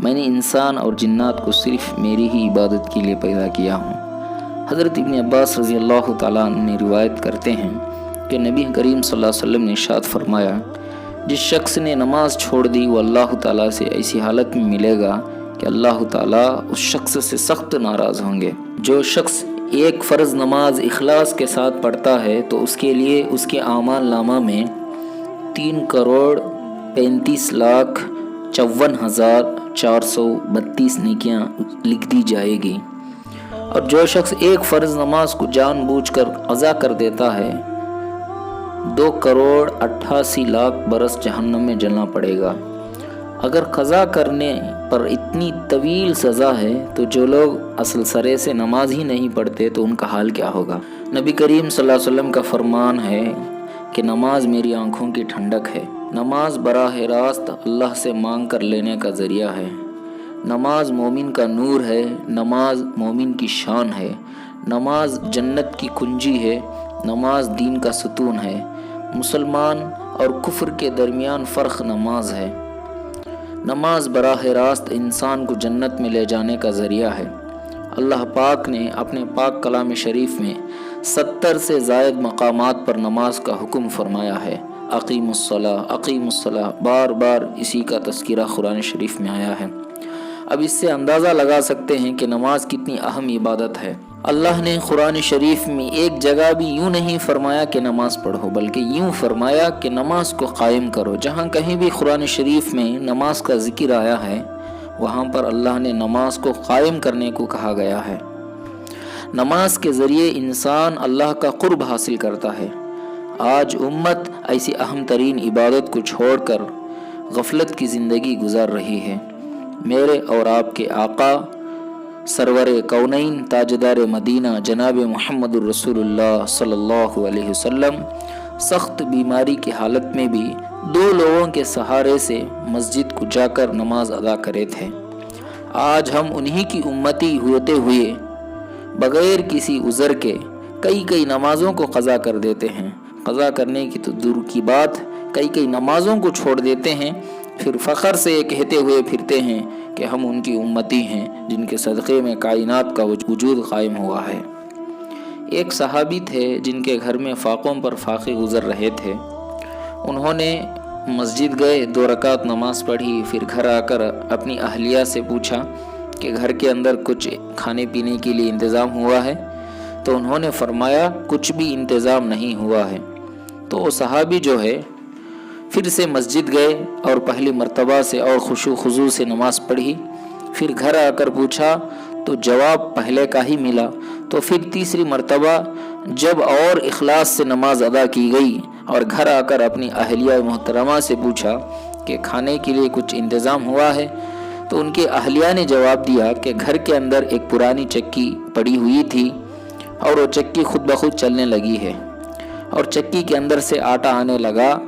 میں نے انسان اور جنات کو صرف میری ہی عبادت کے لیے پیدا کیا ہوں۔ حضرت ابن عباس رضی اللہ تعالیٰ عنہ نے روایت کرتے ہیں کہ نبی کریم صلی اللہ علیہ وسلم نے ارشاد فرمایا، جس شخص نے نماز چھوڑ دی وہ اللہ تعالیٰ سے ایسی حالت میں ملے گا کہ اللہ تعالیٰ اس شخص سے سخت ناراض ہوں گے۔ جو شخص ایک فرض نماز اخلاص کے ساتھ پڑھتا ہے تو اس کے لیے اس کے اعمال نامہ میں 3,35,54,432 نیکیاں لکھ دی جائے گی، اور جو شخص ایک فرض نماز کو جان بوجھ کر قضا کر دیتا ہے 2,88,00,000 برس جہنم میں جلنا پڑے گا۔ اگر قضا کرنے پر اتنی طویل سزا ہے تو جو لوگ اصل سرے سے نماز ہی نہیں پڑھتے تو ان کا حال کیا ہوگا؟ نبی کریم صلی اللہ علیہ وسلم کا فرمان ہے کہ نماز میری آنکھوں کی ٹھنڈک ہے۔ نماز براہ راست اللہ سے مانگ کر لینے کا ذریعہ ہے۔ نماز مومن کا نور ہے، نماز مومن کی شان ہے، نماز جنت کی کنجی ہے، نماز دین کا ستون ہے۔ مسلمان اور کفر کے درمیان فرق نماز ہے۔ نماز براہ راست انسان کو جنت میں لے جانے کا ذریعہ ہے۔ اللہ پاک نے اپنے پاک کلام شریف میں 70 سے زائد مقامات پر نماز کا حکم فرمایا ہے۔ اقیم الصلاۃ، اقیم الصلاۃ، بار بار اسی کا تذکرہ قرآن شریف میں آیا ہے۔ اب اس سے اندازہ لگا سکتے ہیں کہ نماز کتنی اہم عبادت ہے۔ اللہ نے قرآن شریف میں ایک جگہ بھی یوں نہیں فرمایا کہ نماز پڑھو، بلکہ یوں فرمایا کہ نماز کو قائم کرو۔ جہاں کہیں بھی قرآن شریف میں نماز کا ذکر آیا ہے وہاں پر اللہ نے نماز کو قائم کرنے کو کہا گیا ہے۔ نماز کے ذریعے انسان اللہ کا قرب حاصل کرتا ہے۔ آج امت ایسی اہم ترین عبادت کو چھوڑ کر غفلت کی زندگی گزار رہی ہے۔ میرے اور آپ کے آقا سرور کونین تاجدار مدینہ جناب محمد الرسول اللہ صلی اللہ علیہ وسلم سخت بیماری کی حالت میں بھی 2 لوگوں کے سہارے سے مسجد کو جا کر نماز ادا کرے تھے۔ آج ہم انہی کی امتی ہوتے ہوئے بغیر کسی عذر کے کئی نمازوں کو قضا کر دیتے ہیں۔ قضا کرنے کی تو دور کی بات، کئی نمازوں کو چھوڑ دیتے ہیں، پھر فخر سے یہ کہتے ہوئے پھرتے ہیں کہ ہم ان کی امتی ہیں جن کے صدقے میں کائنات کا وجود قائم ہوا ہے۔ ایک صحابی تھے جن کے گھر میں فاقوں پر فاقے گزر رہے تھے۔ انہوں نے مسجد گئے، 2 رکعت نماز پڑھی، پھر گھر آ کر اپنی اہلیہ سے پوچھا کہ گھر کے اندر کچھ کھانے پینے کے لیے انتظام ہوا ہے؟ تو انہوں نے فرمایا کچھ بھی انتظام نہیں ہوا ہے۔ تو وہ صحابی جو ہے پھر سے مسجد گئے اور پہلی مرتبہ سے اور خشوع خضوع سے نماز پڑھی، پھر گھر آ کر پوچھا تو جواب پہلے کا ہی ملا۔ تو پھر تیسری مرتبہ جب اور اخلاص سے نماز ادا کی گئی اور گھر آ کر اپنی اہلیہ محترمہ سے پوچھا کہ کھانے کے لیے کچھ انتظام ہوا ہے، تو ان کے اہلیہ نے جواب دیا کہ گھر کے اندر ایک پرانی چکی پڑی ہوئی تھی اور وہ چکی خود بخود چلنے لگی ہے، اور چکی کے اندر سے آٹا آنے لگا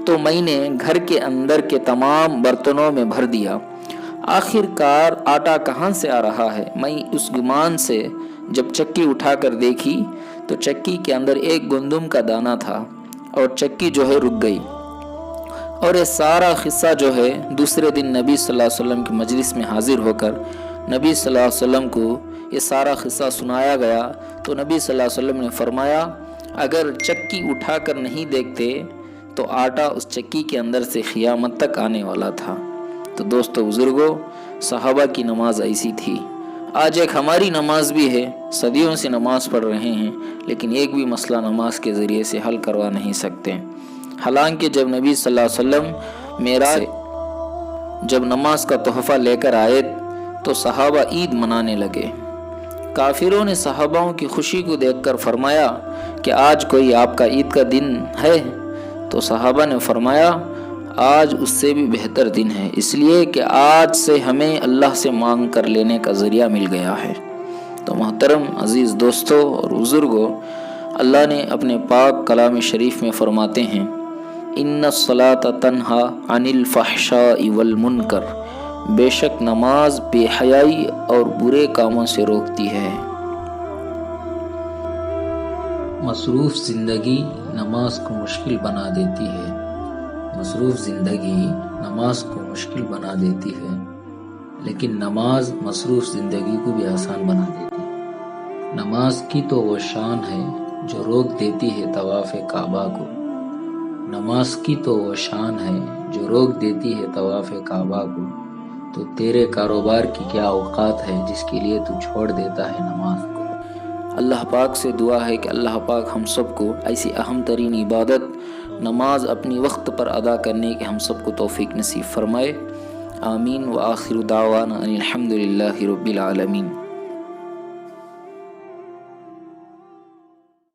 تو میں نے گھر کے اندر کے تمام برتنوں میں بھر دیا۔ آخر کار آٹا کہاں سے آ رہا ہے؟ میں اس گمان سے جب چکی اٹھا کر دیکھی تو چکی کے اندر ایک گندم کا دانہ تھا اور چکی جو ہے رک گئی۔ اور یہ سارا قصہ جو ہے دوسرے دن نبی صلی اللہ علیہ وسلم کی مجلس میں حاضر ہو کر نبی صلی اللہ علیہ وسلم کو یہ سارا قصہ سنایا گیا تو نبی صلی اللہ علیہ وسلم نے فرمایا اگر چکی اٹھا کر نہیں دیکھتے تو آٹا اس چکی کے اندر سے قیامت تک آنے والا تھا۔ تو دوستو بزرگو، صحابہ کی نماز ایسی تھی۔ آج ایک ہماری نماز بھی ہے، صدیوں سے نماز پڑھ رہے ہیں لیکن ایک بھی مسئلہ نماز کے ذریعے سے حل کروا نہیں سکتے۔ حالانکہ جب نبی صلی اللہ علیہ وسلم معراج جب نماز کا تحفہ لے کر آئے تو صحابہ عید منانے لگے۔ کافروں نے صحاباؤں کی خوشی کو دیکھ کر فرمایا کہ آج کوئی آپ کا عید کا دن ہے؟ تو صحابہ نے فرمایا آج اس سے بھی بہتر دن ہے، اس لیے کہ آج سے ہمیں اللہ سے مانگ کر لینے کا ذریعہ مل گیا ہے۔ تو محترم عزیز دوستو اور بزرگو، اللہ نے اپنے پاک کلام شریف میں فرماتے ہیں ان الصلاۃ تنہا عن الفحشاء والمنکر، بے شک نماز بے حیائی اور برے کاموں سے روکتی ہے۔ مصروف زندگی نماز کو مشکل بنا دیتی ہے۔ مصروف زندگی نماز کو مشکل بنا دیتی ہے۔ لیکن نماز مصروف زندگی کو بھی آسان بنا دیتی ہے۔ نماز کی تو وہ شان ہے جو روک دیتی ہے طواف کعبہ کو۔ نماز کی تو وہ شان ہے جو روک دیتی ہے طواف کعبہ کو۔ تو تیرے کاروبار کی کیا اوقات ہے جس کے لیے تو چھوڑ دیتا ہے نماز کو۔ اللہ پاک سے دعا ہے کہ اللہ پاک ہم سب کو ایسی اہم ترین عبادت نماز اپنی وقت پر ادا کرنے کے ہم سب کو توفیق نصیب فرمائے۔ آمین۔ وآخر دعوانا ان الحمد للہ رب العالمین۔